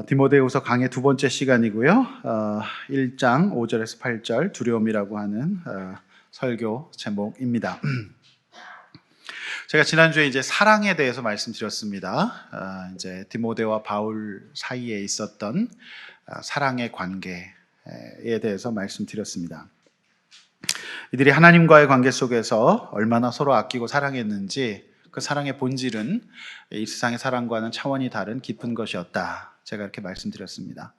디모데후서 강의 두 번째 시간이고요. 1장 5절에서 8절 두려움이라고 하는 설교 제목입니다. 제가 지난주에 이제 사랑에 대해서 말씀드렸습니다. 이제 디모데와 바울 사이에 있었던 사랑의 관계에 대해서 말씀드렸습니다. 이들이 하나님과의 관계 속에서 얼마나 서로 아끼고 사랑했는지, 그 사랑의 본질은 이 세상의 사랑과는 차원이 다른 깊은 것이었다. 제가 이렇게 말씀드렸습니다.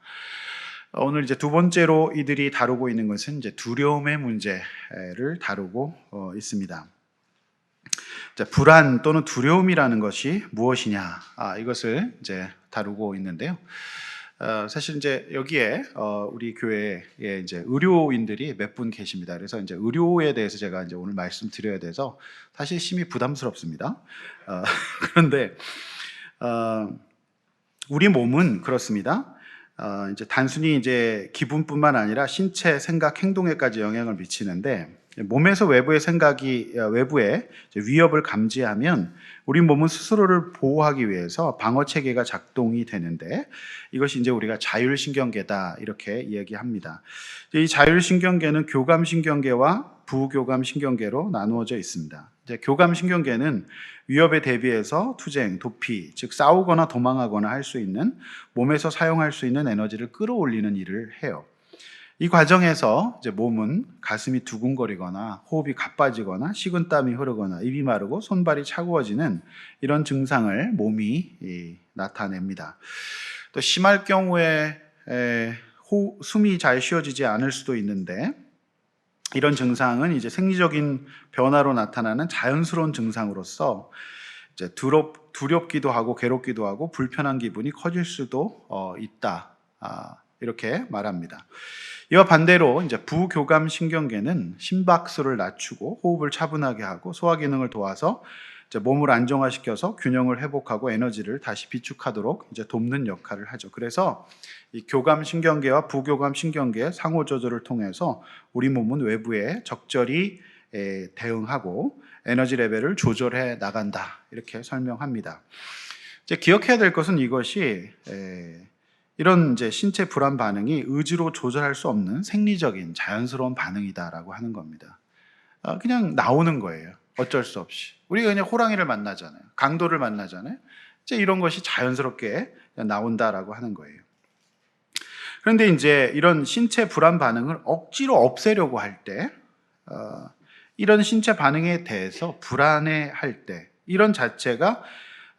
오늘 이제 두 번째로 이들이 다루고 있는 것은 이제 두려움의 문제를 다루고 있습니다. 불안 또는 두려움이라는 것이 무엇이냐, 이것을 이제 다루고 있는데요. 사실 이제 여기에 우리 교회에 이제 의료인들이 몇 분 계십니다. 그래서 이제 의료에 대해서 제가 이제 오늘 말씀드려야 돼서 사실 심히 부담스럽습니다. 그런데 우리 몸은 그렇습니다. 이제 단순히 이제 기분뿐만 아니라 신체, 생각, 행동에까지 영향을 미치는데, 몸에서 외부의 생각이 외부의 위협을 감지하면 우리 몸은 스스로를 보호하기 위해서 방어 체계가 작동이 되는데, 이것이 이제 우리가 자율신경계다 이렇게 이야기합니다. 이 자율신경계는 교감신경계와 부교감신경계로 나누어져 있습니다. 이제 교감신경계는 위협에 대비해서 투쟁, 도피, 즉 싸우거나 도망하거나 할 수 있는, 몸에서 사용할 수 있는 에너지를 끌어올리는 일을 해요. 이 과정에서 이제 몸은 가슴이 두근거리거나 호흡이 가빠지거나 식은땀이 흐르거나 입이 마르고 손발이 차가워지는 이런 증상을 몸이 나타냅니다. 또 심할 경우에 숨이 잘 쉬어지지 않을 수도 있는데, 이런 증상은 이제 생리적인 변화로 나타나는 자연스러운 증상으로서 이제 두렵기도 하고 괴롭기도 하고 불편한 기분이 커질 수도 있다. 이렇게 말합니다. 이와 반대로 이제 부교감 신경계는 심박수를 낮추고 호흡을 차분하게 하고 소화 기능을 도와서 이제 몸을 안정화시켜서 균형을 회복하고 에너지를 다시 비축하도록 이제 돕는 역할을 하죠. 그래서 이 교감 신경계와 부교감 신경계의 상호 조절을 통해서 우리 몸은 외부에 적절히 대응하고 에너지 레벨을 조절해 나간다. 이렇게 설명합니다. 이제 기억해야 될 것은 이것이 이런 이제 신체 불안 반응이 의지로 조절할 수 없는 생리적인 자연스러운 반응이다라고 하는 겁니다. 그냥 나오는 거예요. 어쩔 수 없이. 우리가 그냥 호랑이를 만나잖아요. 강도를 만나잖아요. 이제 이런 것이 자연스럽게 나온다라고 하는 거예요. 그런데 이제 이런 신체 불안 반응을 억지로 없애려고 할 때, 이런 신체 반응에 대해서 불안해할 때, 이런 자체가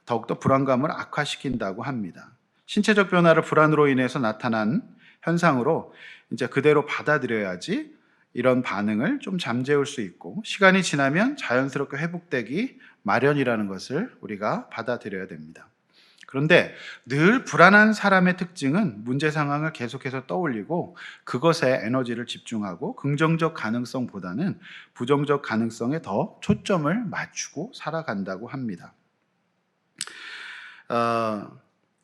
더욱더 불안감을 악화시킨다고 합니다. 신체적 변화를 불안으로 인해서 나타난 현상으로 이제 그대로 받아들여야지 이런 반응을 좀 잠재울 수 있고, 시간이 지나면 자연스럽게 회복되기 마련이라는 것을 우리가 받아들여야 됩니다. 그런데 늘 불안한 사람의 특징은 문제 상황을 계속해서 떠올리고 그것에 에너지를 집중하고 긍정적 가능성보다는 부정적 가능성에 더 초점을 맞추고 살아간다고 합니다.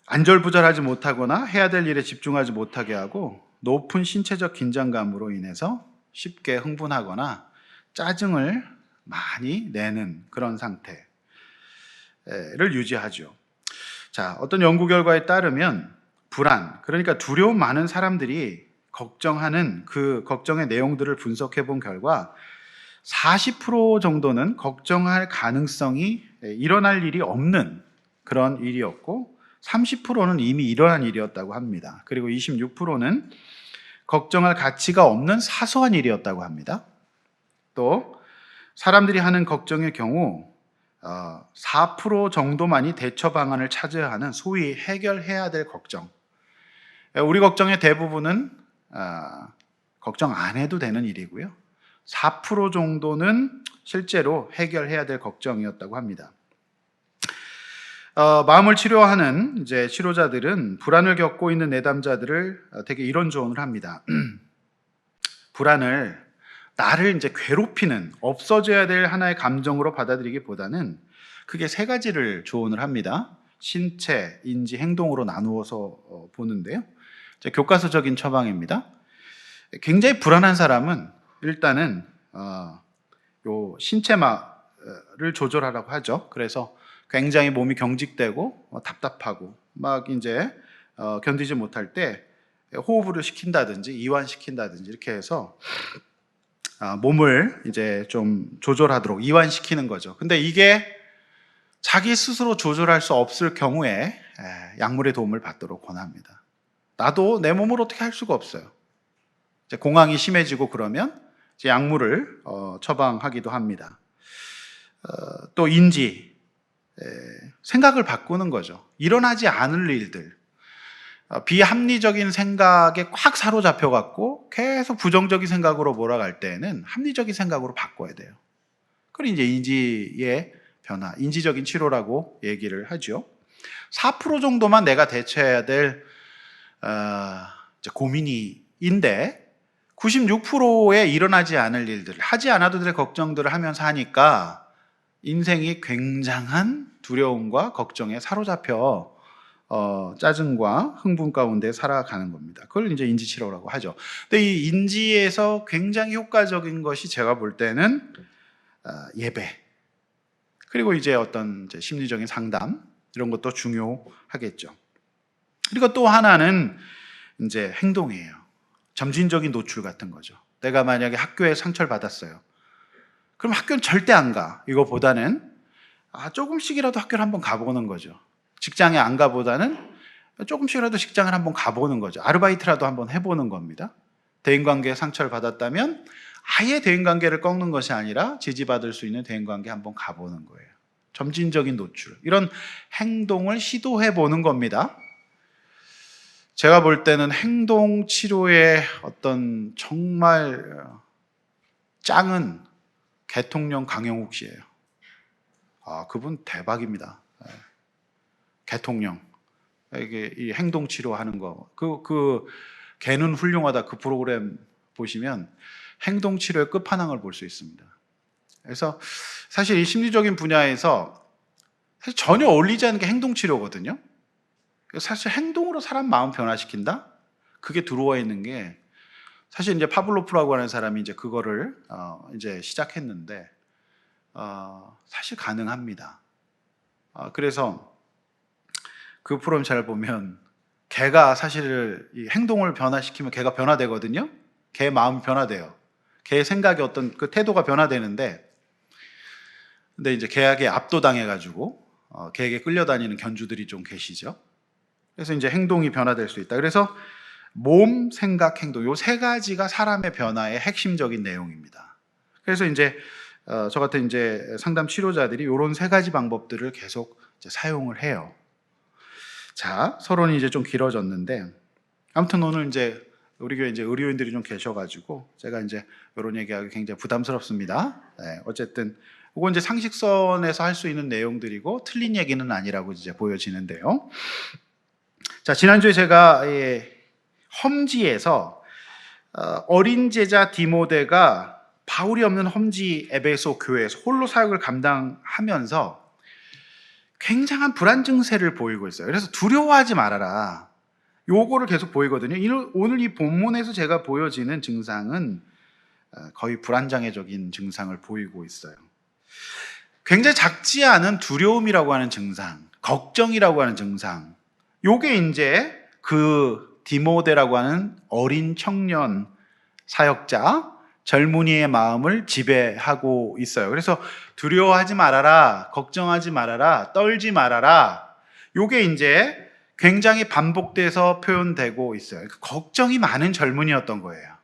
안절부절하지 못하거나 해야 될 일에 집중하지 못하게 하고, 높은 신체적 긴장감으로 인해서 쉽게 흥분하거나 짜증을 많이 내는 그런 상태를 유지하죠. 자, 어떤 연구 결과에 따르면 불안, 그러니까 두려움 많은 사람들이 걱정하는 그 걱정의 내용들을 분석해 본 결과 40% 정도는 걱정할 가능성이 일어날 일이 없는 그런 일이었고, 30%는 이미 일어난 일이었다고 합니다. 그리고 26%는 걱정할 가치가 없는 사소한 일이었다고 합니다. 또 사람들이 하는 걱정의 경우 4% 정도만이 대처 방안을 찾아야 하는 소위 해결해야 될 걱정. 우리 걱정의 대부분은 걱정 안 해도 되는 일이고요. 4% 정도는 실제로 해결해야 될 걱정이었다고 합니다. 마음을 치료하는 이제 치료자들은 불안을 겪고 있는 내담자들을 되게 이런 조언을 합니다. 불안을 나를 이제 괴롭히는, 없어져야 될 하나의 감정으로 받아들이기보다는 크게 세 가지를 조언을 합니다. 신체, 인지, 행동으로 나누어서 보는데요. 교과서적인 처방입니다. 굉장히 불안한 사람은 일단은 요 신체를 조절하라고 하죠. 그래서 굉장히 몸이 경직되고 답답하고 막 이제 견디지 못할 때 호흡을 시킨다든지 이완시킨다든지 이렇게 해서 몸을 이제 좀 조절하도록 이완시키는 거죠. 근데 이게 자기 스스로 조절할 수 없을 경우에 약물의 도움을 받도록 권합니다. 나도 내 몸을 어떻게 할 수가 없어요. 이제 공황이 심해지고 그러면 이제 약물을 처방하기도 합니다. 또 인지, 생각을 바꾸는 거죠. 일어나지 않을 일들, 비합리적인 생각에 꽉 사로잡혀 갖고 계속 부정적인 생각으로 몰아갈 때에는 합리적인 생각으로 바꿔야 돼요. 그리고 이제 인지의 변화, 인지적인 치료라고 얘기를 하죠. 4% 정도만 내가 대처해야 될 고민이인데 96%에 일어나지 않을 일들, 하지 않아도 될 걱정들을 하면서 하니까 인생이 굉장한 두려움과 걱정에 사로잡혀 짜증과 흥분 가운데 살아가는 겁니다. 그걸 이제 인지치료라고 하죠. 근데 이 인지에서 굉장히 효과적인 것이 제가 볼 때는 예배, 그리고 이제 어떤 이제 심리적인 상담, 이런 것도 중요하겠죠. 그리고 또 하나는 이제 행동이에요. 점진적인 노출 같은 거죠. 내가 만약에 학교에 상처를 받았어요. 그럼 학교는 절대 안 가. 이거보다는 조금씩이라도 학교를 한번 가보는 거죠. 직장에 안 가보다는 조금씩이라도 직장을 한번 가보는 거죠. 아르바이트라도 한번 해보는 겁니다. 대인관계에 상처를 받았다면 아예 대인관계를 꺾는 것이 아니라 지지받을 수 있는 대인관계에 한번 가보는 거예요. 점진적인 노출, 이런 행동을 시도해보는 겁니다. 제가 볼 때는 행동 치료의 어떤 정말 짱은 개통령 강영욱 씨예요. 그분 대박입니다. 개통령. 이게 이 행동 치료하는 거. 그 개는 훌륭하다. 그 프로그램 보시면 행동 치료의 끝판왕을 볼 수 있습니다. 그래서 사실 이 심리적인 분야에서 사실 전혀 어울리지 않는 게 행동 치료거든요. 사실 행동으로 사람 마음 변화시킨다? 그게 들어와 있는 게 사실 이제 파블로프라고 하는 사람이 이제 그거를 이제 시작했는데 사실 가능합니다. 그래서 그 프로그램 잘 보면 개가 사실 이 행동을 변화시키면 개가 변화되거든요. 개 마음이 변화돼요. 개 생각의 어떤 그 태도가 변화되는데, 근데 이제 개에게 압도당해가지고 개에게 끌려다니는 견주들이 좀 계시죠. 그래서 이제 행동이 변화될 수 있다. 그래서 몸, 생각, 행동, 요 세 가지가 사람의 변화의 핵심적인 내용입니다. 그래서 이제 저 같은 이제 상담 치료자들이 이런 세 가지 방법들을 계속 이제 사용을 해요. 자, 서론이 이제 좀 길어졌는데, 아무튼 오늘 이제 우리 교회 이제 의료인들이 좀 계셔가지고 제가 이제 이런 얘기하기 굉장히 부담스럽습니다. 어쨌든 이건 이제 상식선에서 할 수 있는 내용들이고 틀린 얘기는 아니라고 이제 보여지는데요. 자, 지난주에 제가 험지에서 어린 제자 디모데가 바울이 없는 험지 에베소 교회에서 홀로 사역을 감당하면서 굉장한 불안 증세를 보이고 있어요. 그래서 두려워하지 말아라. 요거를 계속 보이거든요. 오늘 이 본문에서 제가 보여지는 증상은 거의 불안장애적인 증상을 보이고 있어요. 굉장히 작지 않은 두려움이라고 하는 증상, 걱정이라고 하는 증상, 요게 이제 그 디모데라고 하는 어린 청년 사역자, 젊은이의 마음을 지배하고 있어요. 그래서 두려워하지 말아라, 걱정하지 말아라, 떨지 말아라, 요게 이제 굉장히 반복돼서 표현되고 있어요. 걱정이 많은 젊은이였던 거예요.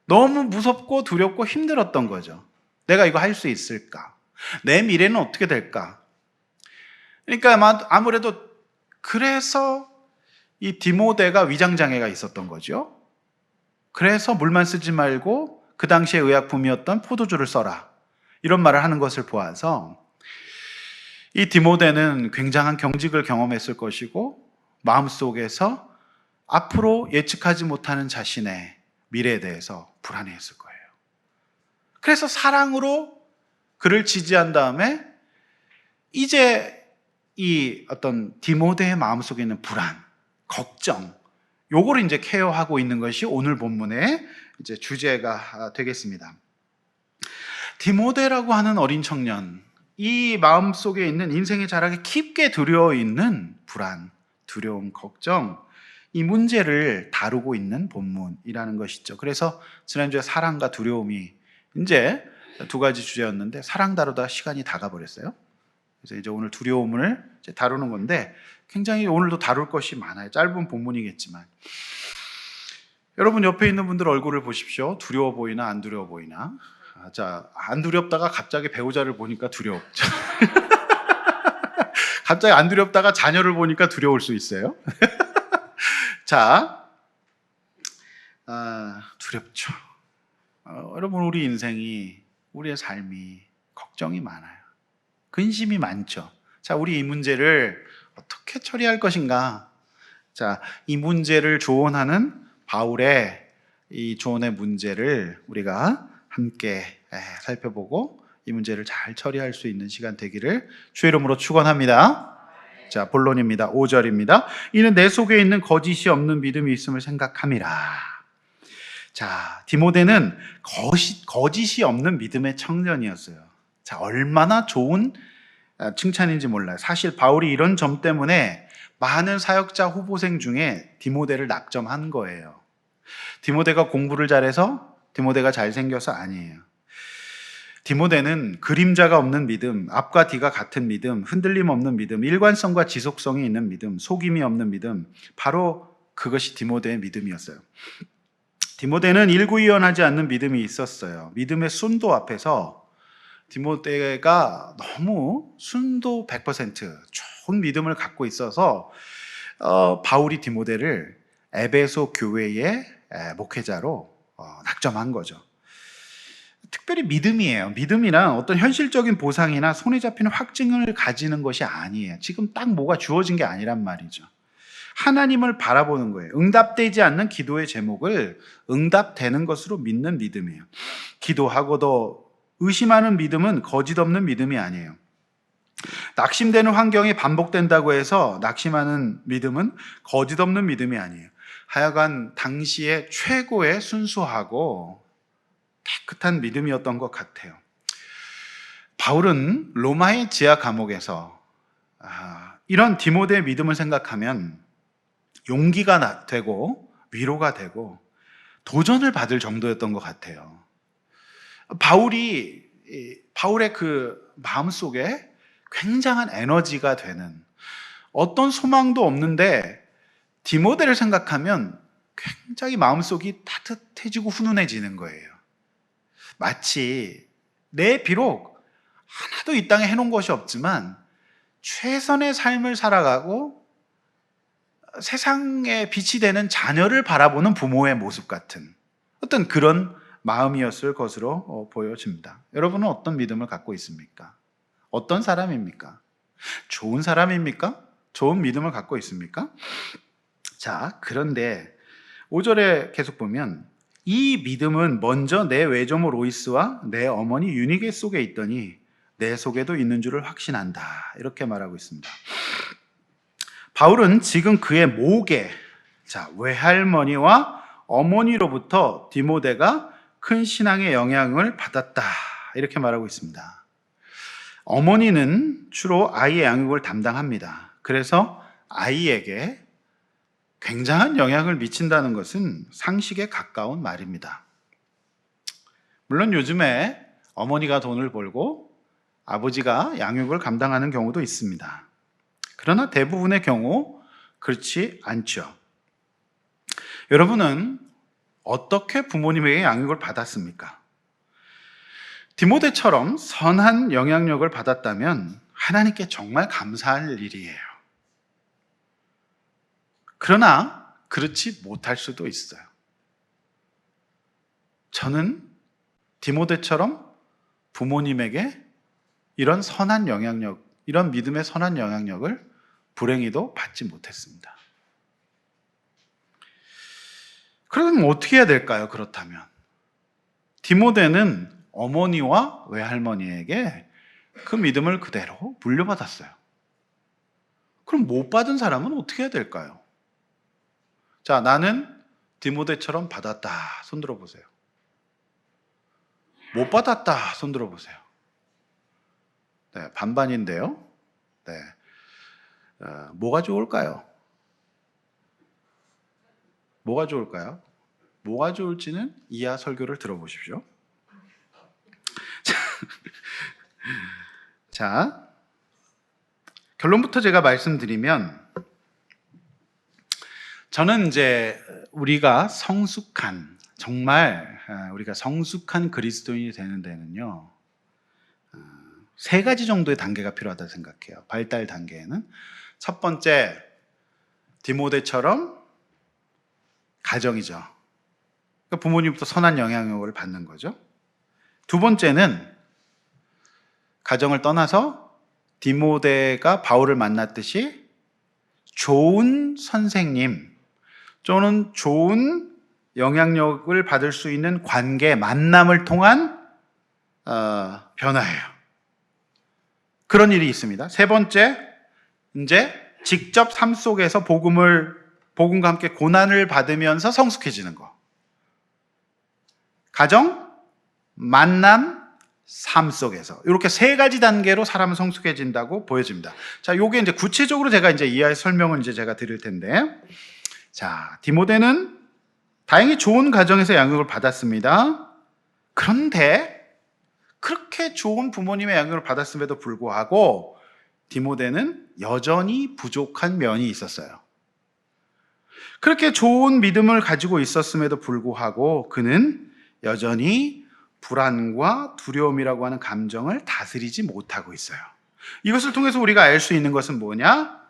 너무 무섭고 두렵고 힘들었던 거죠. 내가 이거 할 수 있을까? 내 미래는 어떻게 될까? 그러니까 아무래도 그래서 이 디모데가 위장장애가 있었던 거죠. 그래서 물만 쓰지 말고 그 당시의 의약품이었던 포도주를 써라, 이런 말을 하는 것을 보아서 이 디모데는 굉장한 경직을 경험했을 것이고 마음속에서 앞으로 예측하지 못하는 자신의 미래에 대해서 불안해했을 거예요. 그래서 사랑으로 그를 지지한 다음에 이제 이 어떤 디모데의 마음속에 있는 불안, 걱정, 요거를 이제 케어하고 있는 것이 오늘 본문의 이제 주제가 되겠습니다. 디모데라고 하는 어린 청년, 이 마음속에 있는 인생의 자락에 깊게 들여 있는 불안, 두려움, 걱정, 이 문제를 다루고 있는 본문이라는 것이죠. 그래서 지난주에 사랑과 두려움이 이제 두 가지 주제였는데 사랑 다루다 시간이 다 가버렸어요. 그래서 이제 오늘 두려움을 이제 다루는 건데 굉장히 오늘도 다룰 것이 많아요. 짧은 본문이겠지만 여러분 옆에 있는 분들 얼굴을 보십시오. 두려워 보이나 안 두려워 보이나? 자, 안 두렵다가 갑자기 배우자를 보니까 두렵죠. 갑자기 안 두렵다가 자녀를 보니까 두려울 수 있어요. 자, 두렵죠. 여러분 우리 인생이 우리의 삶이 걱정이 많아요. 근심이 많죠. 자, 우리 이 문제를 어떻게 처리할 것인가? 자, 이 문제를 조언하는 바울의 이 조언의 문제를 우리가 함께 살펴보고 이 문제를 잘 처리할 수 있는 시간 되기를 주의 이름으로 축원합니다. 자, 본론입니다. 5절입니다. 이는 내 속에 있는 거짓이 없는 믿음이 있음을 생각함이라. 자, 디모데는 거짓이 없는 믿음의 청년이었어요. 자, 얼마나 좋은 칭찬인지 몰라요. 사실 바울이 이런 점 때문에 많은 사역자 후보생 중에 디모데를 낙점한 거예요. 디모데가 공부를 잘해서, 디모데가 잘생겨서 아니에요. 디모데는 그림자가 없는 믿음, 앞과 뒤가 같은 믿음, 흔들림 없는 믿음, 일관성과 지속성이 있는 믿음, 속임이 없는 믿음, 바로 그것이 디모데의 믿음이었어요. 디모데는 일구이연하지 않는 믿음이 있었어요. 믿음의 순도 앞에서 디모데가 너무 순도 100% 좋은 믿음을 갖고 있어서 바울이 디모데를 에베소 교회의 목회자로 낙점한 거죠. 특별히 믿음이에요. 믿음이란 어떤 현실적인 보상이나 손에 잡히는 확증을 가지는 것이 아니에요. 지금 딱 뭐가 주어진 게 아니란 말이죠. 하나님을 바라보는 거예요. 응답되지 않는 기도의 제목을 응답되는 것으로 믿는 믿음이에요. 기도하고도 의심하는 믿음은 거짓 없는 믿음이 아니에요. 낙심되는 환경이 반복된다고 해서 낙심하는 믿음은 거짓 없는 믿음이 아니에요. 하여간 당시에 최고의 순수하고 깨끗한 믿음이었던 것 같아요. 바울은 로마의 지하 감옥에서 이런 디모데의 믿음을 생각하면 용기가 되고 위로가 되고 도전을 받을 정도였던 것 같아요. 바울의 그 마음속에 굉장한 에너지가 되는, 어떤 소망도 없는데 디모데를 생각하면 굉장히 마음속이 따뜻해지고 훈훈해지는 거예요. 마치 내 비록 하나도 이 땅에 해놓은 것이 없지만 최선의 삶을 살아가고 세상에 빛이 되는 자녀를 바라보는 부모의 모습 같은 어떤 그런 마음이었을 것으로 보여집니다. 여러분은 어떤 믿음을 갖고 있습니까? 어떤 사람입니까? 좋은 사람입니까? 좋은 믿음을 갖고 있습니까? 자, 그런데 5절에 계속 보면 이 믿음은 먼저 내 외조모 로이스와 내 어머니 유니게 속에 있더니 내 속에도 있는 줄을 확신한다. 이렇게 말하고 있습니다. 바울은 지금 그의 목에, 자, 외할머니와 어머니로부터 디모데가 큰 신앙의 영향을 받았다. 이렇게 말하고 있습니다. 어머니는 주로 아이의 양육을 담당합니다. 그래서 아이에게 굉장한 영향을 미친다는 것은 상식에 가까운 말입니다. 물론 요즘에 어머니가 돈을 벌고 아버지가 양육을 감당하는 경우도 있습니다. 그러나 대부분의 경우 그렇지 않죠. 여러분은 어떻게 부모님에게 양육을 받았습니까? 디모데처럼 선한 영향력을 받았다면 하나님께 정말 감사할 일이에요. 그러나 그렇지 못할 수도 있어요. 저는 디모데처럼 부모님에게 이런 선한 영향력, 이런 믿음의 선한 영향력을 불행히도 받지 못했습니다. 그러면 어떻게 해야 될까요? 그렇다면 디모데는 어머니와 외할머니에게 그 믿음을 그대로 물려받았어요. 그럼 못 받은 사람은 어떻게 해야 될까요? 자, 나는 디모데처럼 받았다. 손 들어보세요. 못 받았다. 손 들어보세요. 네, 반반인데요. 네, 뭐가 좋을까요? 뭐가 좋을까요? 뭐가 좋을지는 이하 설교를 들어보십시오. 자, 결론부터 제가 말씀드리면, 저는 이제 우리가 성숙한, 정말 우리가 성숙한 그리스도인이 되는 데는요, 세 가지 정도의 단계가 필요하다고 생각해요. 발달 단계에는. 첫 번째, 디모데처럼 가정이죠. 그러니까 부모님부터 선한 영향력을 받는 거죠. 두 번째는 가정을 떠나서 디모데가 바울을 만났듯이 좋은 선생님 또는 좋은 영향력을 받을 수 있는 관계, 만남을 통한 변화예요. 그런 일이 있습니다. 세 번째, 이제 직접 삶 속에서 복음과 함께 고난을 받으면서 성숙해지는 거. 가정, 만남, 삶 속에서 이렇게 세 가지 단계로 사람은 성숙해진다고 보여집니다. 자, 요게 이제 구체적으로 제가 이제 이하의 설명을 이제 제가 드릴 텐데, 자, 디모데는 다행히 좋은 가정에서 양육을 받았습니다. 그런데 그렇게 좋은 부모님의 양육을 받았음에도 불구하고 디모데는 여전히 부족한 면이 있었어요. 그렇게 좋은 믿음을 가지고 있었음에도 불구하고 그는 여전히 불안과 두려움이라고 하는 감정을 다스리지 못하고 있어요. 이것을 통해서 우리가 알 수 있는 것은 뭐냐?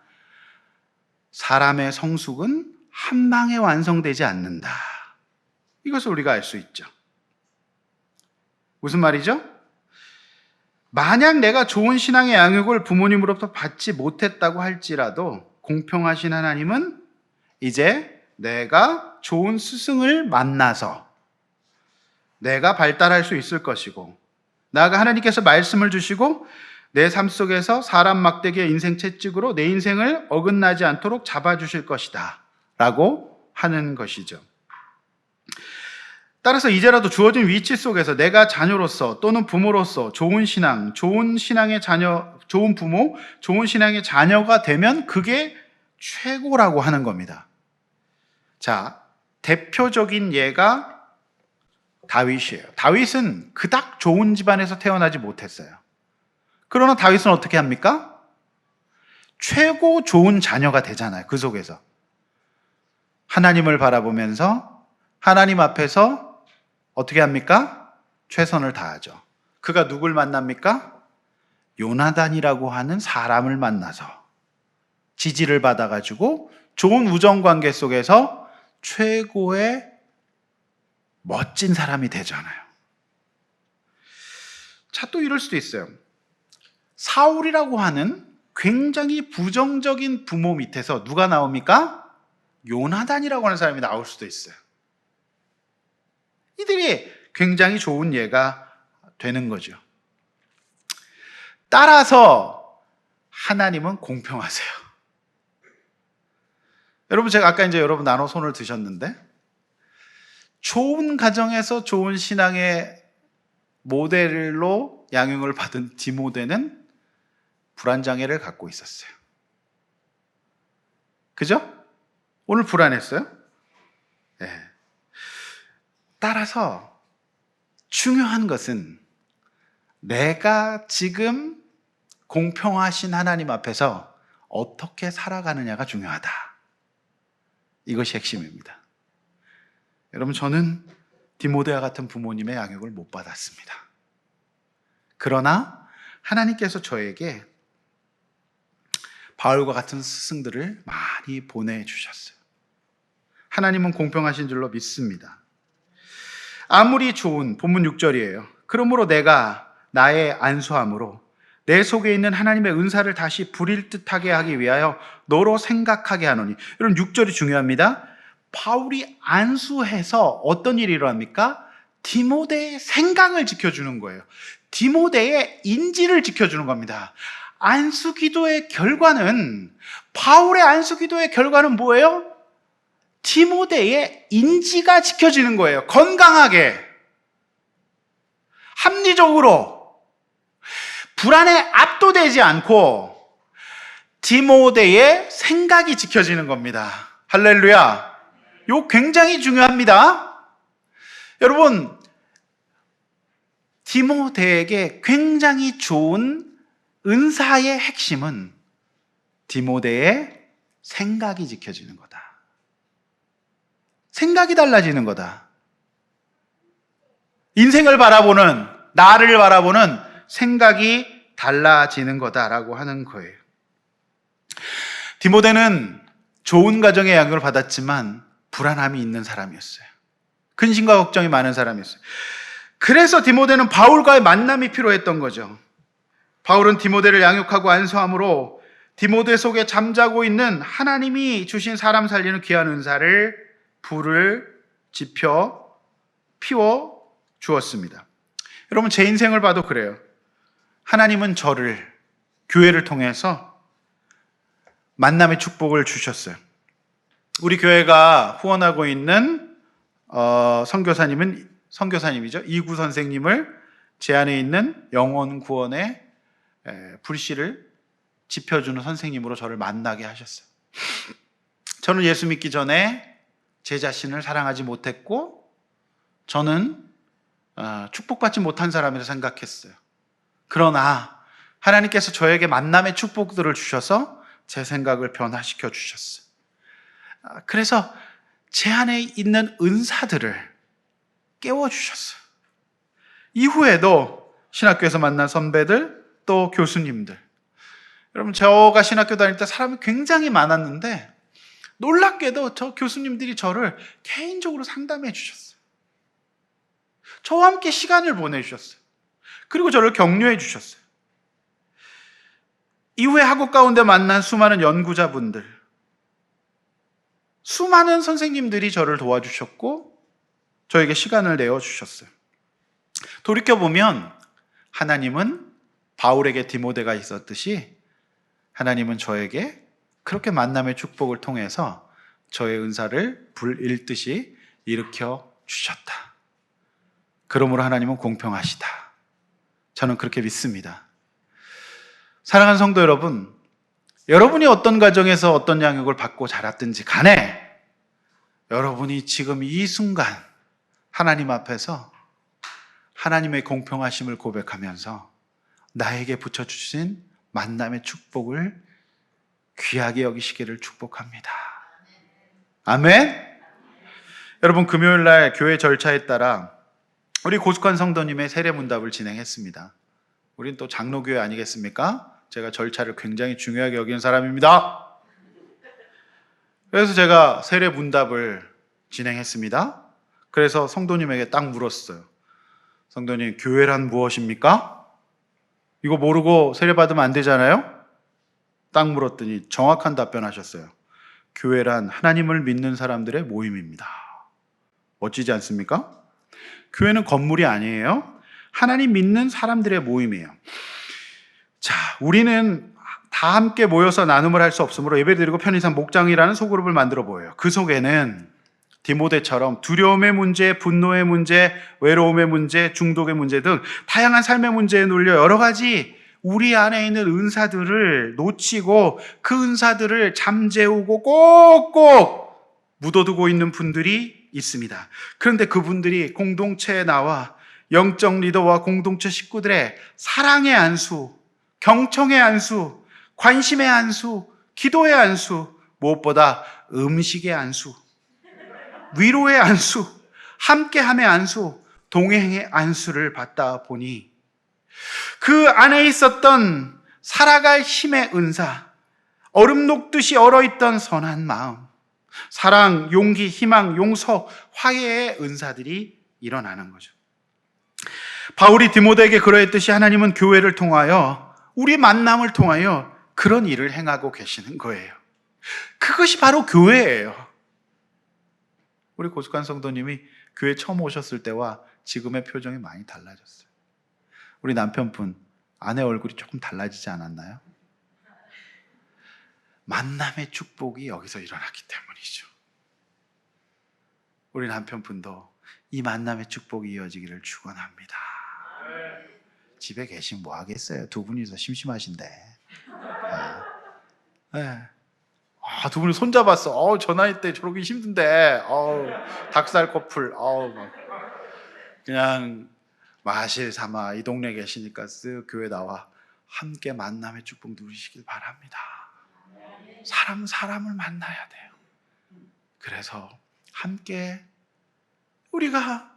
사람의 성숙은 한 방에 완성되지 않는다. 이것을 우리가 알 수 있죠. 무슨 말이죠? 만약 내가 좋은 신앙의 양육을 부모님으로부터 받지 못했다고 할지라도 공평하신 하나님은 이제 내가 좋은 스승을 만나서 내가 발달할 수 있을 것이고, 나아가 하나님께서 말씀을 주시고 내 삶 속에서 사람 막대기의 인생 채찍으로 내 인생을 어긋나지 않도록 잡아주실 것이다 라고 하는 것이죠. 따라서 이제라도 주어진 위치 속에서 내가 자녀로서 또는 부모로서 좋은 신앙, 좋은 신앙의 자녀, 좋은 부모, 좋은 신앙의 자녀가 되면 그게 최고라고 하는 겁니다. 자, 대표적인 예가 다윗이에요. 다윗은 그닥 좋은 집안에서 태어나지 못했어요. 그러나 다윗은 어떻게 합니까? 최고 좋은 자녀가 되잖아요. 그 속에서 하나님을 바라보면서 하나님 앞에서 어떻게 합니까? 최선을 다하죠. 그가 누굴 만납니까? 요나단이라고 하는 사람을 만나서 지지를 받아가지고 좋은 우정관계 속에서 최고의 멋진 사람이 되잖아요. 자, 또 이럴 수도 있어요. 사울이라고 하는 굉장히 부정적인 부모 밑에서 누가 나옵니까? 요나단이라고 하는 사람이 나올 수도 있어요. 이들이 굉장히 좋은 예가 되는 거죠. 따라서 하나님은 공평하세요. 여러분, 제가 아까 이제 여러분 나눠 손을 드셨는데, 좋은 가정에서 좋은 신앙의 모델로 양육을 받은 디모데는 불안장애를 갖고 있었어요. 그죠? 오늘 불안했어요? 네. 따라서 중요한 것은 내가 지금 공평하신 하나님 앞에서 어떻게 살아가느냐가 중요하다. 이것이 핵심입니다. 여러분, 저는 디모데와 같은 부모님의 양육을 못 받았습니다. 그러나 하나님께서 저에게 바울과 같은 스승들을 많이 보내주셨어요. 하나님은 공평하신 줄로 믿습니다. 아무리 좋은, 본문 6절이에요. 그러므로 내가 나의 안수함으로 내 속에 있는 하나님의 은사를 다시 부릴 듯하게 하기 위하여 너로 생각하게 하노니. 여러분, 6절이 중요합니다. 바울이 안수해서 어떤 일이 일어납니까? 디모데의 생각을 지켜주는 거예요. 디모데의 인지를 지켜주는 겁니다. 안수 기도의 결과는, 바울의 안수 기도의 결과는 뭐예요? 디모데의 인지가 지켜지는 거예요. 건강하게, 합리적으로, 불안에 압도되지 않고 디모데의 생각이 지켜지는 겁니다. 할렐루야. 요 굉장히 중요합니다. 여러분, 디모데에게 굉장히 좋은 은사의 핵심은 디모데의 생각이 지켜지는 거다. 생각이 달라지는 거다. 인생을 바라보는, 나를 바라보는 생각이 달라지는 거다라고 하는 거예요. 디모데는 좋은 가정의 양육을 받았지만 불안함이 있는 사람이었어요. 근심과 걱정이 많은 사람이었어요. 그래서 디모데는 바울과의 만남이 필요했던 거죠. 바울은 디모데를 양육하고 안수함으로 디모데 속에 잠자고 있는 하나님이 주신 사람 살리는 귀한 은사를 불을 지펴 피워 주었습니다. 여러분, 제 인생을 봐도 그래요. 하나님은 저를, 교회를 통해서 만남의 축복을 주셨어요. 우리 교회가 후원하고 있는 선교사님이죠. 이구 선생님을 제 안에 있는 영혼 구원의 불씨를 지펴주는 선생님으로 저를 만나게 하셨어요. 저는 예수 믿기 전에 제 자신을 사랑하지 못했고, 저는 축복받지 못한 사람이라 생각했어요. 그러나 하나님께서 저에게 만남의 축복들을 주셔서 제 생각을 변화시켜 주셨어요. 그래서 제 안에 있는 은사들을 깨워주셨어요. 이후에도 신학교에서 만난 선배들, 또 교수님들, 여러분, 제가 신학교 다닐 때 사람이 굉장히 많았는데 놀랍게도 저 교수님들이 저를 개인적으로 상담해 주셨어요. 저와 함께 시간을 보내주셨어요. 그리고 저를 격려해 주셨어요. 이후에 학업 가운데 만난 수많은 연구자분들, 수많은 선생님들이 저를 도와주셨고 저에게 시간을 내어주셨어요. 돌이켜보면 하나님은 바울에게 디모데가 있었듯이 하나님은 저에게 그렇게 만남의 축복을 통해서 저의 은사를 불일듯이 일으켜 주셨다. 그러므로 하나님은 공평하시다. 저는 그렇게 믿습니다. 사랑하는 성도 여러분, 여러분이 어떤 가정에서 어떤 양육을 받고 자랐든지 간에 여러분이 지금 이 순간 하나님 앞에서 하나님의 공평하심을 고백하면서 나에게 붙여주신 만남의 축복을 귀하게 여기시기를 축복합니다. 아멘. 여러분, 금요일 날 교회 절차에 따라 우리 고숙한 성도님의 세례문답을 진행했습니다. 우린 또 장로교회 아니겠습니까? 제가 절차를 굉장히 중요하게 여기는 사람입니다. 그래서 제가 세례문답을 진행했습니다. 그래서 성도님에게 딱 물었어요. 성도님, 교회란 무엇입니까? 이거 모르고 세례받으면 안 되잖아요? 딱 물었더니 정확한 답변하셨어요. 교회란 하나님을 믿는 사람들의 모임입니다. 멋지지 않습니까? 교회는 건물이 아니에요. 하나님 믿는 사람들의 모임이에요. 자, 우리는 다 함께 모여서 나눔을 할 수 없으므로 예배드리고 편의상 목장이라는 소그룹을 만들어 보여요. 그 속에는 디모데처럼 두려움의 문제, 분노의 문제, 외로움의 문제, 중독의 문제 등 다양한 삶의 문제에 눌려 여러 가지 우리 안에 있는 은사들을 놓치고 그 은사들을 잠재우고 꼭꼭 묻어두고 있는 분들이 있습니다. 그런데 그분들이 공동체에 나와 영적 리더와 공동체 식구들의 사랑의 안수, 경청의 안수, 관심의 안수, 기도의 안수, 무엇보다 음식의 안수, 위로의 안수, 함께함의 안수, 동행의 안수를 받다 보니 그 안에 있었던 살아갈 힘의 은사, 얼음 녹듯이 얼어있던 선한 마음, 사랑, 용기, 희망, 용서, 화해의 은사들이 일어나는 거죠. 바울이 디모데에게 그러했듯이 하나님은 교회를 통하여, 우리 만남을 통하여 그런 일을 행하고 계시는 거예요. 그것이 바로 교회예요. 우리 고숙한 성도님이 교회 처음 오셨을 때와 지금의 표정이 많이 달라졌어요. 우리 남편분, 아내 얼굴이 조금 달라지지 않았나요? 만남의 축복이 여기서 일어났기 때문이죠. 우리 남편분도 이 만남의 축복이 이어지기를 축원합니다. 집에 계시면 뭐 하겠어요? 두 분이서 심심하신데. 네. 두 분이 손잡았어. 저 나이 때 저러기 힘든데. 닭살 커플. 막 그냥 마실 삼아 이 동네 계시니까 쓱 교회 나와 함께 만남의 축복 누리시길 바랍니다. 사람은 사람을 만나야 돼요. 그래서 함께 우리가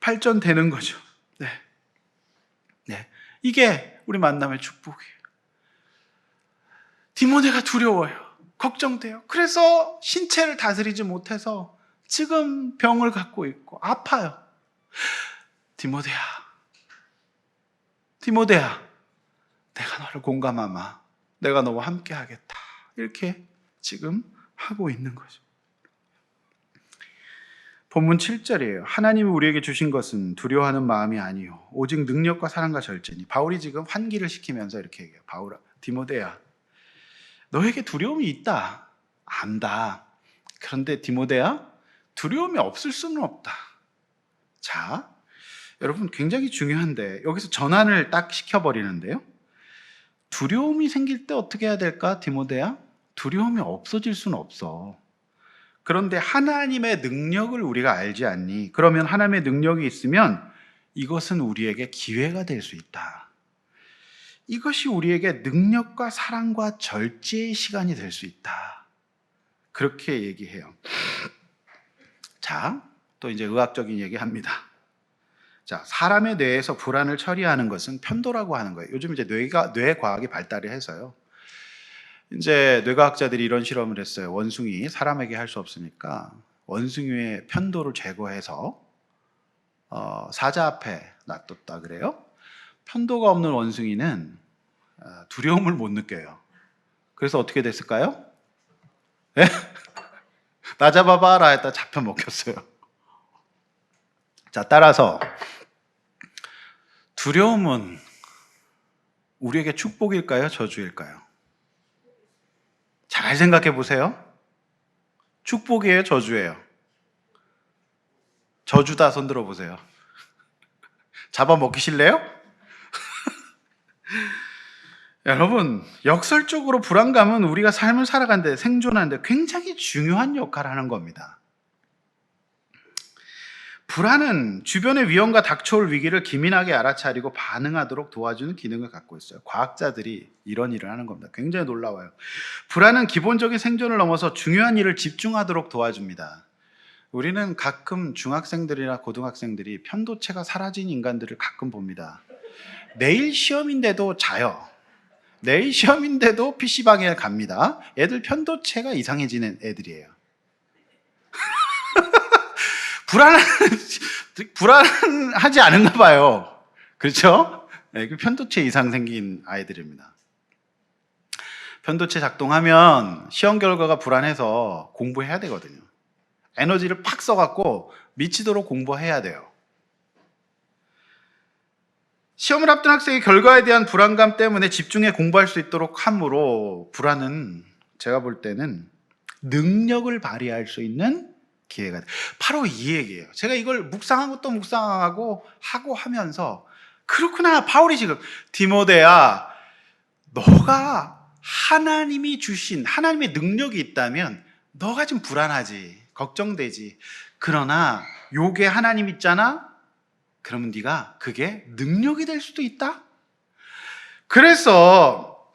발전되는 거죠. 네. 이게 우리 만남의 축복이에요. 디모데가 두려워요. 걱정돼요. 그래서 신체를 다스리지 못해서 지금 병을 갖고 있고 아파요. 디모데야, 내가 너를 공감하마. 내가 너와 함께 하겠다. 이렇게 지금 하고 있는 거죠. 본문 7절이에요. 하나님이 우리에게 주신 것은 두려워하는 마음이 아니요 오직 능력과 사랑과 절제니. 바울이 지금 환기를 시키면서 이렇게 얘기해요. 바울아, 디모데야, 너에게 두려움이 있다. 안다. 그런데 디모데야, 두려움이 없을 수는 없다. 자, 여러분 굉장히 중요한데 여기서 전환을 딱 시켜버리는데요. 두려움이 생길 때 어떻게 해야 될까, 디모데야? 두려움이 없어질 수는 없어. 그런데 하나님의 능력을 우리가 알지 않니? 그러면 하나님의 능력이 있으면 이것은 우리에게 기회가 될 수 있다. 이것이 우리에게 능력과 사랑과 절제의 시간이 될 수 있다. 그렇게 얘기해요. 자, 또 이제 의학적인 얘기합니다. 자, 사람의 뇌에서 불안을 처리하는 것은 편도라고 하는 거예요. 요즘 이제 뇌 과학이 발달을 해서요. 이제 뇌과학자들이 이런 실험을 했어요. 원숭이, 사람에게 할 수 없으니까 원숭이의 편도를 제거해서 사자 앞에 놔뒀다 그래요. 편도가 없는 원숭이는 두려움을 못 느껴요. 그래서 어떻게 됐을까요? 네? 나 잡아봐라 했다 잡혀 먹혔어요. 자, 따라서 두려움은 우리에게 축복일까요? 저주일까요? 잘 생각해 보세요. 축복이에요? 저주예요? 저주다. 손 들어 보세요. 잡아먹히실래요? 여러분, 역설적으로 불안감은 우리가 삶을 살아가는데, 생존하는데 굉장히 중요한 역할을 하는 겁니다. 불안은 주변의 위험과 닥쳐올 위기를 기민하게 알아차리고 반응하도록 도와주는 기능을 갖고 있어요. 과학자들이 이런 일을 하는 겁니다. 굉장히 놀라워요. 불안은 기본적인 생존을 넘어서 중요한 일을 집중하도록 도와줍니다. 우리는 가끔 중학생들이나 고등학생들이 편도체가 사라진 인간들을 가끔 봅니다. 내일 시험인데도 자요. 내일 시험인데도 PC방에 갑니다. 애들 편도체가 이상해지는 애들이에요. 불안하지 않은가 봐요. 그렇죠? 네, 편도체 이상 생긴 아이들입니다. 편도체 작동하면 시험 결과가 불안해서 공부해야 되거든요. 에너지를 팍 써갖고 미치도록 공부해야 돼요. 시험을 앞둔 학생의 결과에 대한 불안감 때문에 집중해 공부할 수 있도록 함으로, 불안은 제가 볼 때는 능력을 발휘할 수 있는 기회가 돼요. 바로 이 얘기예요. 제가 이걸 묵상하고 또 묵상하고 하면서, 그렇구나, 바울이 지금 디모데야, 너가 하나님이 주신 하나님의 능력이 있다면 너가 좀 불안하지, 걱정되지. 그러나 요게 하나님 있잖아? 그러면 네가 그게 능력이 될 수도 있다? 그래서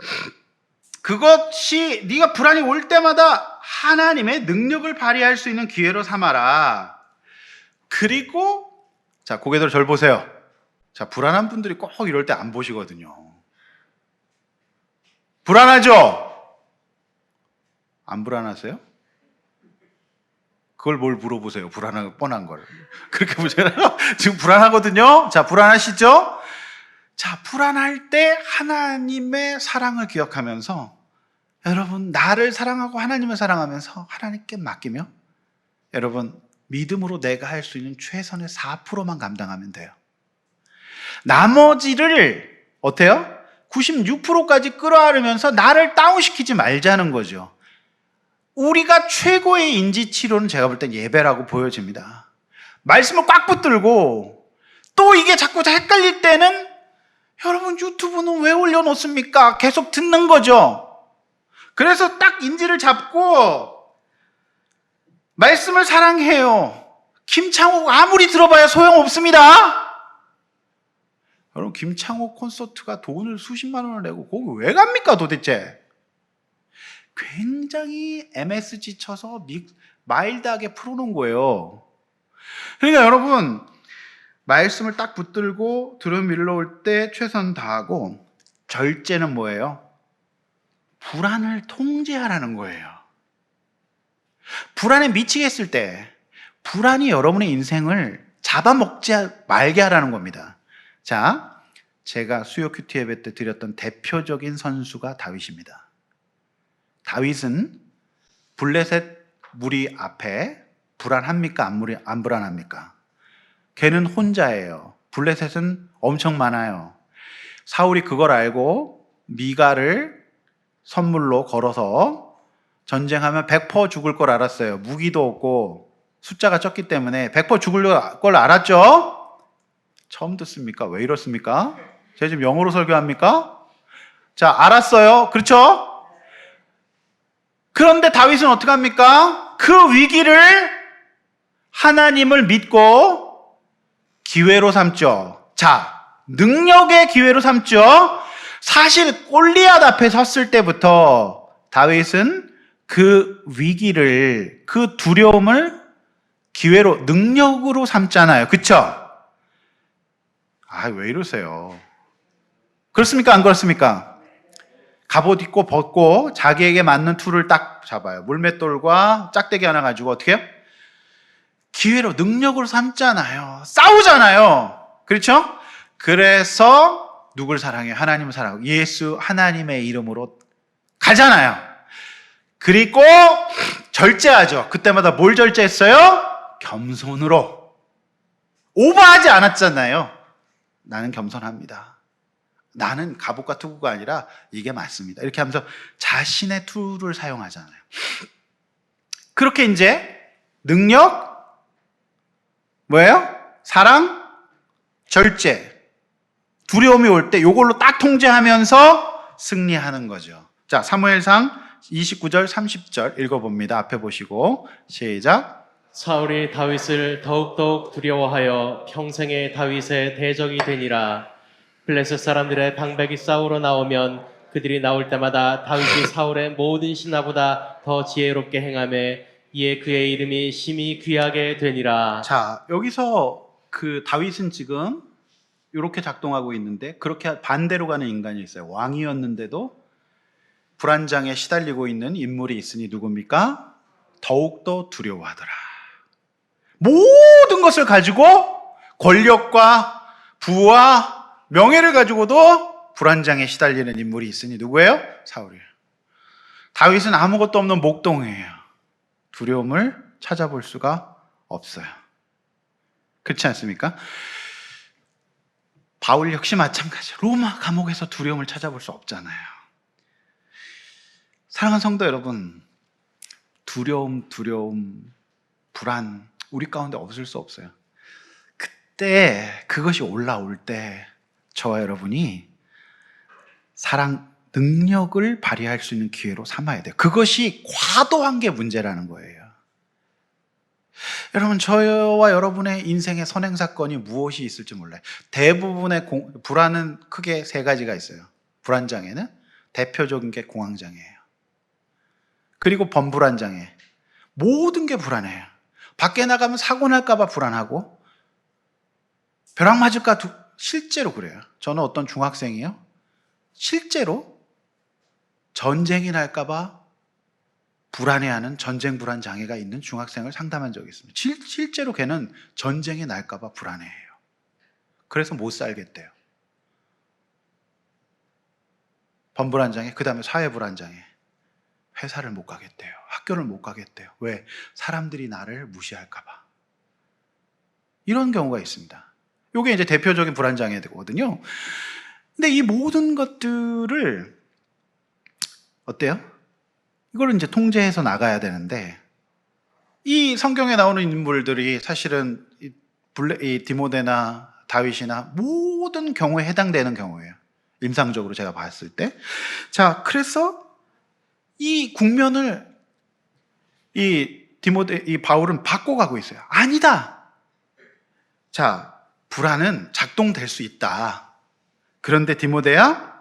그것이 네가 불안이 올 때마다 하나님의 능력을 발휘할 수 있는 기회로 삼아라. 그리고 자, 고개들 절 보세요. 자, 불안한 분들이 꼭 이럴 때 안 보시거든요. 불안하죠? 안 불안하세요? 그걸 뭘 물어보세요? 뻔한 걸. 그렇게 보잖아요. 지금 불안하거든요. 자, 불안하시죠? 자, 불안할 때 하나님의 사랑을 기억하면서, 여러분, 나를 사랑하고 하나님을 사랑하면서 하나님께 맡기며, 여러분, 믿음으로 내가 할 수 있는 최선의 4%만 감당하면 돼요. 나머지를 어때요? 96%까지 끌어안으면서 나를 다운시키지 말자는 거죠. 우리가 최고의 인지치료는 제가 볼 땐 예배라고 보여집니다. 말씀을 꽉 붙들고, 또 이게 자꾸 헷갈릴 때는, 여러분, 유튜브는 왜 올려놓습니까? 계속 듣는 거죠. 그래서 딱 인지를 잡고 말씀을 사랑해요. 김창호 아무리 들어봐야 소용없습니다. 여러분, 김창호 콘서트가 돈을 수십만 원을 내고 거기 왜 갑니까 도대체? 굉장히 MSG 쳐서 마일드하게 풀어놓은 거예요. 그러니까 여러분, 말씀을 딱 붙들고 들음 일러올 때 최선 다하고, 절제는 뭐예요? 불안을 통제하라는 거예요. 불안에 미치겠을 때 불안이 여러분의 인생을 잡아먹지 말게 하라는 겁니다. 자, 제가 수요 큐티 예배 때 드렸던 대표적인 선수가 다윗입니다. 다윗은 블레셋 무리 앞에 불안합니까? 안 불안합니까? 걔는 혼자예요. 블레셋은 엄청 많아요. 사울이 그걸 알고 미가를 선물로 걸어서 전쟁하면 100% 죽을 걸 알았어요. 무기도 없고 숫자가 적기 때문에 100% 죽을 걸 알았죠? 처음 듣습니까? 왜 이렇습니까? 제가 지금 영어로 설교합니까? 자, 알았어요. 그렇죠? 그런데 다윗은 어떻게 합니까? 그 위기를 하나님을 믿고 기회로 삼죠. 자, 능력의 기회로 삼죠. 사실 골리앗 앞에 섰을 때부터 다윗은 그 위기를, 그 두려움을 기회로, 능력으로 삼잖아요. 그쵸? 왜 이러세요? 그렇습니까? 안 그렇습니까? 갑옷 입고 벗고 자기에게 맞는 툴을 딱 잡아요. 물맷돌과 짝대기 하나 가지고 어떻게 해요? 기회로, 능력으로 삼잖아요. 싸우잖아요. 그렇죠? 그래서 누굴 사랑해요? 하나님을 사랑하고 예수 하나님의 이름으로 가잖아요. 그리고 절제하죠. 그때마다 뭘 절제했어요? 겸손으로. 오버하지 않았잖아요. 나는 겸손합니다. 나는 갑옷과 투구가 아니라 이게 맞습니다. 이렇게 하면서 자신의 툴을 사용하잖아요. 그렇게 이제 능력, 뭐예요? 사랑, 절제. 두려움이 올 때 이걸로 딱 통제하면서 승리하는 거죠. 자, 사무엘상 29절, 30절 읽어봅니다. 앞에 보시고 시작. 사울이 다윗을 더욱더욱 두려워하여 평생의 다윗의 대적이 되니라. 블레셋 사람들의 방백이 싸우러 나오면 그들이 나올 때마다 다윗이 사울의 모든 신하보다 더 지혜롭게 행하며 이에 그의 이름이 심히 귀하게 되니라. 자, 여기서 그 다윗은 지금 이렇게 작동하고 있는데 그렇게 반대로 가는 인간이 있어요. 왕이었는데도 불안장에 시달리고 있는 인물이 있으니 누굽니까? 더욱더 두려워하더라. 모든 것을 가지고 권력과 부와 명예를 가지고도 불안장에 시달리는 인물이 있으니 누구예요? 사울이에요. 다윗은 아무것도 없는 목동이에요. 두려움을 찾아볼 수가 없어요. 그렇지 않습니까? 바울 역시 마찬가지예요. 로마 감옥에서 두려움을 찾아볼 수 없잖아요. 사랑하는 성도 여러분, 두려움, 불안 우리 가운데 없을 수 없어요. 그때 그것이 올라올 때 저와 여러분이 사랑, 능력을 발휘할 수 있는 기회로 삼아야 돼요. 그것이 과도한 게 문제라는 거예요. 여러분, 저와 여러분의 인생의 선행사건이 무엇이 있을지 몰라요. 대부분의 불안은 크게 세 가지가 있어요. 불안장애는 대표적인 게 공황장애예요. 그리고 범불안장애. 모든 게 불안해요. 밖에 나가면 사고 날까 봐 불안하고 벼락 맞을까 실제로 그래요. 저는 어떤 중학생이요. 실제로 전쟁이 날까 봐 불안해하는 전쟁 불안 장애가 있는 중학생을 상담한 적이 있습니다. 실제로 걔는 전쟁이 날까 봐 불안해해요. 그래서 못 살겠대요. 범불안 장애, 그 다음에 사회 불안 장애. 회사를 못 가겠대요. 학교를 못 가겠대요. 왜? 사람들이 나를 무시할까 봐. 이런 경우가 있습니다. 이게 이제 대표적인 불안장애거든요. 근데 이 모든 것들을 어때요? 이걸 이제 통제해서 나가야 되는데 이 성경에 나오는 인물들이 사실은 이 디모데나 다윗이나 모든 경우에 해당되는 경우예요. 임상적으로 제가 봤을 때. 자, 그래서 이 국면을 이 바울은 바꿔가고 있어요. 아니다. 자, 불안은 작동될 수 있다. 그런데 디모데야,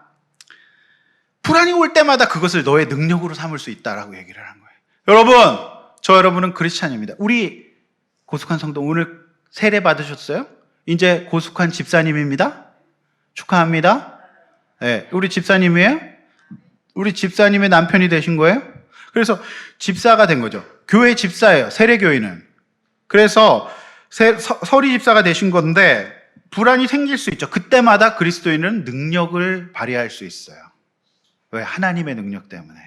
불안이 올 때마다 그것을 너의 능력으로 삼을 수 있다라고 얘기를 한 거예요. 여러분, 저 여러분은 크리스찬입니다. 우리 고숙한 성도 오늘 세례 받으셨어요? 이제 고숙한 집사님입니다. 축하합니다. 네, 우리 집사님이에요? 우리 집사님의 남편이 되신 거예요? 그래서 집사가 된 거죠. 교회 집사예요. 세례교인은. 그래서 서리 집사가 되신 건데 불안이 생길 수 있죠. 그때마다 그리스도인은 능력을 발휘할 수 있어요. 왜? 하나님의 능력 때문에.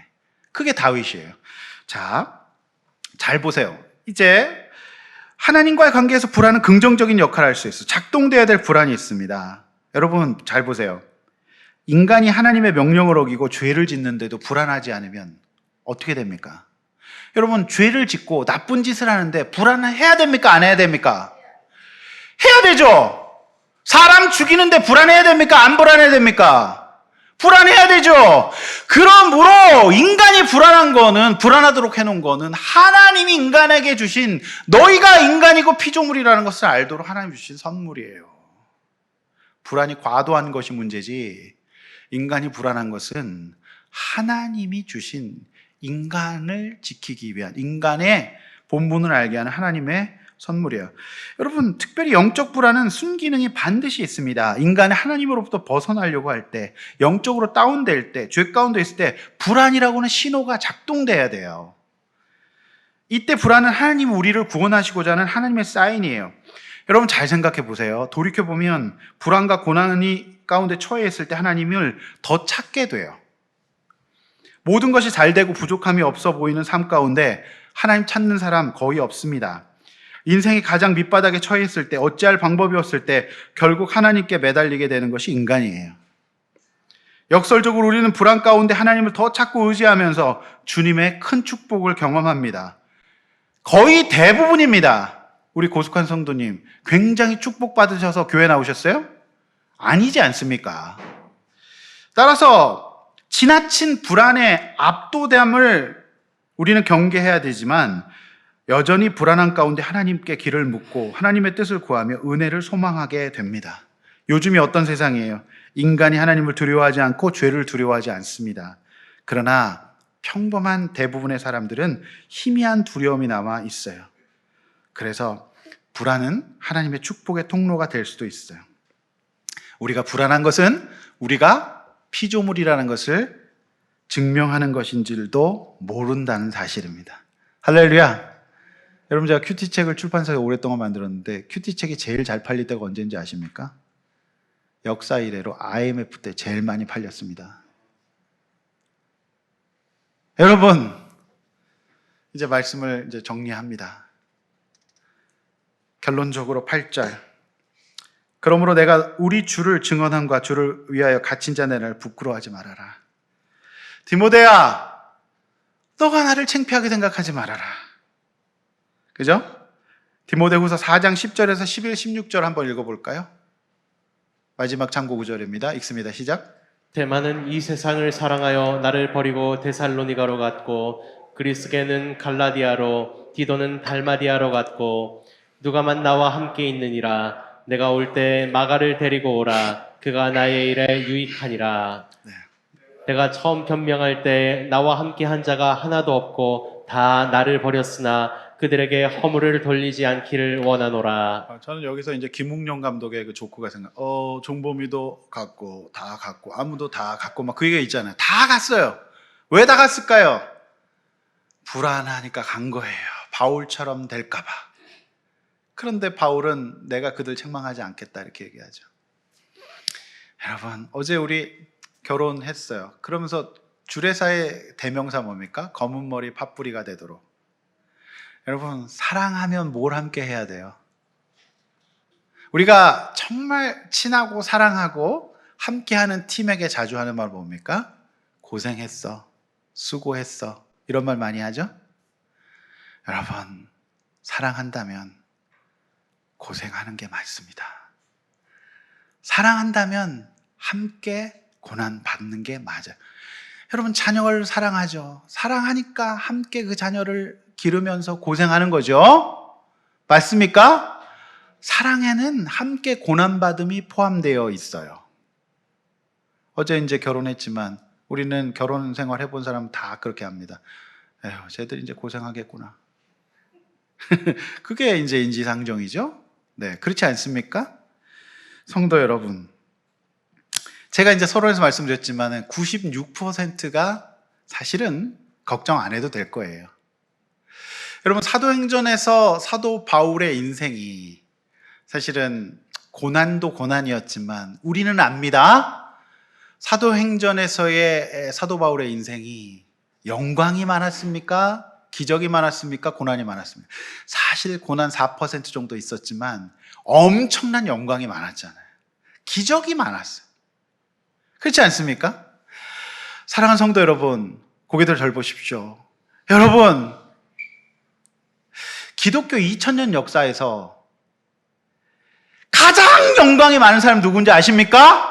그게 다윗이에요. 자, 잘 보세요. 이제 하나님과의 관계에서 불안은 긍정적인 역할을 할 수 있어요. 작동돼야 될 불안이 있습니다. 여러분 잘 보세요. 인간이 하나님의 명령을 어기고 죄를 짓는데도 불안하지 않으면 어떻게 됩니까? 여러분, 죄를 짓고 나쁜 짓을 하는데 불안해야 됩니까? 안 해야 됩니까? 해야 되죠. 사람 죽이는데 불안해야 됩니까? 안 불안해야 됩니까? 불안해야 되죠. 그러므로 인간이 불안하도록 해놓은 거는 하나님이 인간에게 주신, 너희가 인간이고 피조물이라는 것을 알도록 하나님 주신 선물이에요. 불안이 과도한 것이 문제지, 인간이 불안한 것은 하나님이 주신, 인간을 지키기 위한, 인간의 본분을 알게 하는 하나님의 선물이에요. 여러분, 특별히 영적 불안은 순기능이 반드시 있습니다. 인간이 하나님으로부터 벗어나려고 할 때, 영적으로 다운될 때, 죄 가운데 있을 때 불안이라고는 신호가 작동돼야 돼요. 이때 불안은 하나님이 우리를 구원하시고자 하는 하나님의 사인이에요. 여러분 잘 생각해 보세요. 돌이켜보면 불안과 고난이 가운데 처해 있을 때 하나님을 더 찾게 돼요. 모든 것이 잘 되고 부족함이 없어 보이는 삶 가운데 하나님 찾는 사람 거의 없습니다. 인생이 가장 밑바닥에 처해 있을 때, 어찌할 방법이 없을 때 결국 하나님께 매달리게 되는 것이 인간이에요. 역설적으로 우리는 불안 가운데 하나님을 더 찾고 의지하면서 주님의 큰 축복을 경험합니다. 거의 대부분입니다. 우리 고숙한 성도님, 굉장히 축복받으셔서 교회 나오셨어요? 아니지 않습니까? 따라서 지나친 불안의 압도됨을 우리는 경계해야 되지만 여전히 불안한 가운데 하나님께 길을 묻고 하나님의 뜻을 구하며 은혜를 소망하게 됩니다. 요즘이 어떤 세상이에요? 인간이 하나님을 두려워하지 않고 죄를 두려워하지 않습니다. 그러나 평범한 대부분의 사람들은 희미한 두려움이 남아 있어요. 그래서 불안은 하나님의 축복의 통로가 될 수도 있어요. 우리가 불안한 것은 우리가 피조물이라는 것을 증명하는 것인지도 모른다는 사실입니다. 할렐루야. 여러분, 제가 큐티책을 출판사에 오랫동안 만들었는데 큐티책이 제일 잘 팔릴 때가 언제인지 아십니까? 역사 이래로 IMF 때 제일 많이 팔렸습니다. 여러분, 이제 말씀을 이제 정리합니다. 결론적으로 8절. 그러므로 내가 우리 주를 증언함과 주를 위하여 갇힌 자 내를 부끄러워하지 말아라. 디모데야, 너가 나를 창피하게 생각하지 말아라. 그죠? 디모데후서 4장 10절에서 11, 16절 한번 읽어볼까요? 마지막 참고 구절입니다. 읽습니다. 시작. 데마는 이 세상을 사랑하여 나를 버리고 데살로니가로 갔고, 그리스게는 갈라디아로, 디도는 달마디아로 갔고, 누가만 나와 함께 있느니라. 내가 올 때 마가를 데리고 오라. 그가 나의 일에 유익하니라. 네. 내가 처음 변명할 때 나와 함께 한 자가 하나도 없고 다 나를 버렸으나 그들에게 허물을 돌리지 않기를 원하노라. 저는 여기서 이제 김웅영 감독의 그 조커가 종범이도 갔고 다 갔고 아무도 다 갔고 막 그 얘기가 있잖아요. 다 갔어요. 왜 다 갔을까요? 불안하니까 간 거예요. 바울처럼 될까 봐. 그런데 바울은 내가 그들 책망하지 않겠다 이렇게 얘기하죠. 여러분, 어제 우리 결혼했어요. 그러면서 주례사의 대명사 뭡니까? 검은 머리 팥뿌리가 되도록. 여러분, 사랑하면 뭘 함께 해야 돼요? 우리가 정말 친하고 사랑하고 함께하는 팀에게 자주 하는 말 뭡니까? 고생했어, 수고했어, 이런 말 많이 하죠? 여러분, 사랑한다면 고생하는 게 맞습니다. 사랑한다면 함께 고난 받는 게 맞아요. 여러분, 자녀를 사랑하죠. 사랑하니까 함께 그 자녀를 기르면서 고생하는 거죠. 맞습니까? 사랑에는 함께 고난받음이 포함되어 있어요. 어제 이제 결혼했지만 우리는 결혼 생활 해본 사람 다 그렇게 합니다. 에휴, 쟤들 이제 고생하겠구나. 그게 이제 인지상정이죠. 네, 그렇지 않습니까? 성도 여러분, 제가 이제 서론에서 말씀드렸지만 96%가 사실은 걱정 안 해도 될 거예요. 여러분, 사도행전에서 사도 바울의 인생이 사실은 고난도 고난이었지만 우리는 압니다. 사도행전에서의 사도 바울의 인생이 영광이 많았습니까? 기적이 많았습니까? 고난이 많았습니까? 사실 고난 4% 정도 있었지만 엄청난 영광이 많았잖아요. 기적이 많았어요. 그렇지 않습니까? 사랑하는 성도 여러분, 고개들 잘 보십시오. 여러분, 기독교 2000년 역사에서 가장 영광이 많은 사람 누군지 아십니까?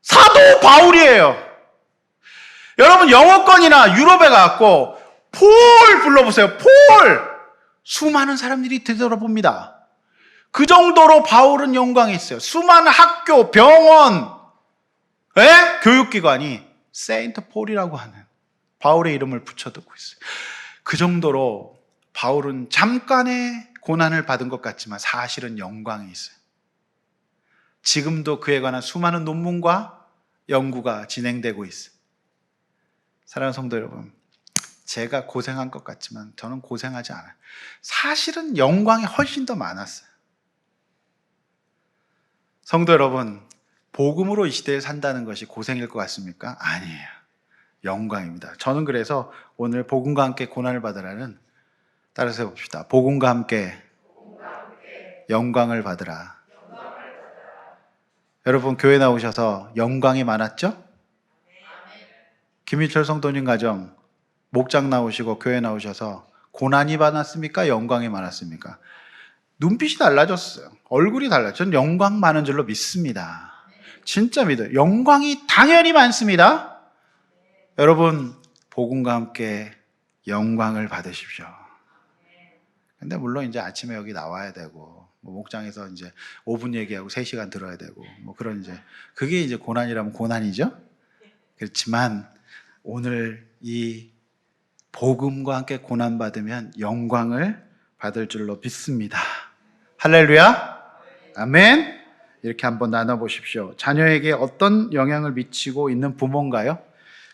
사도 바울이에요. 여러분, 영어권이나 유럽에 가고 폴 불러보세요. 폴! 수많은 사람들이 되돌아봅니다. 그 정도로 바울은 영광이 있어요. 수많은 학교, 병원, 교육기관이 세인트 폴이라고 하는 바울의 이름을 붙여두고 있어요. 그 정도로 바울은 잠깐의 고난을 받은 것 같지만 사실은 영광이 있어요. 지금도 그에 관한 수많은 논문과 연구가 진행되고 있어요. 사랑하는 성도 여러분, 제가 고생한 것 같지만 저는 고생하지 않아요. 사실은 영광이 훨씬 더 많았어요. 성도 여러분, 복음으로 이 시대에 산다는 것이 고생일 것 같습니까? 아니에요. 영광입니다. 저는 그래서 오늘 복음과 함께 고난을 받으라는, 따라서 해봅시다. 복음과 함께 영광을 받으라. 여러분, 교회 나오셔서 영광이 많았죠? 김희철 성도님 가정 목장 나오시고 교회 나오셔서 고난이 많았습니까? 영광이 많았습니까? 눈빛이 달라졌어요. 얼굴이 달라졌어요. 저는 영광 많은 줄로 믿습니다. 진짜 믿어요. 영광이 당연히 많습니다. 여러분, 복음과 함께 영광을 받으십시오. 근데 물론 이제 아침에 여기 나와야 되고, 목장에서 이제 5분 얘기하고 3시간 들어야 되고, 그런 이제, 그게 이제 고난이라면 고난이죠? 그렇지만, 오늘 이 복음과 함께 고난받으면 영광을 받을 줄로 믿습니다. 할렐루야! 아멘! 이렇게 한번 나눠보십시오. 자녀에게 어떤 영향을 미치고 있는 부모인가요?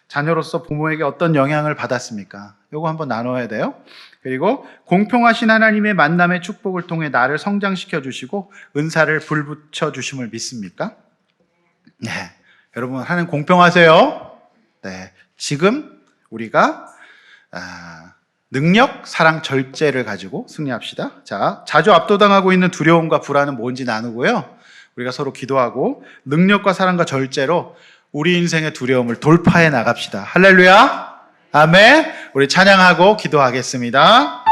자녀로서 부모에게 어떤 영향을 받았습니까? 이거 한번 나눠야 돼요. 그리고 공평하신 하나님의 만남의 축복을 통해 나를 성장시켜 주시고 은사를 불붙여 주심을 믿습니까? 네. 여러분, 하나님 공평하세요? 네. 지금 우리가 능력, 사랑, 절제를 가지고 승리합시다. 자, 자주 압도당하고 있는 두려움과 불안은 뭔지 나누고요. 우리가 서로 기도하고 능력과 사랑과 절제로 우리 인생의 두려움을 돌파해 나갑시다. 할렐루야! 아멘! 우리 찬양하고 기도하겠습니다.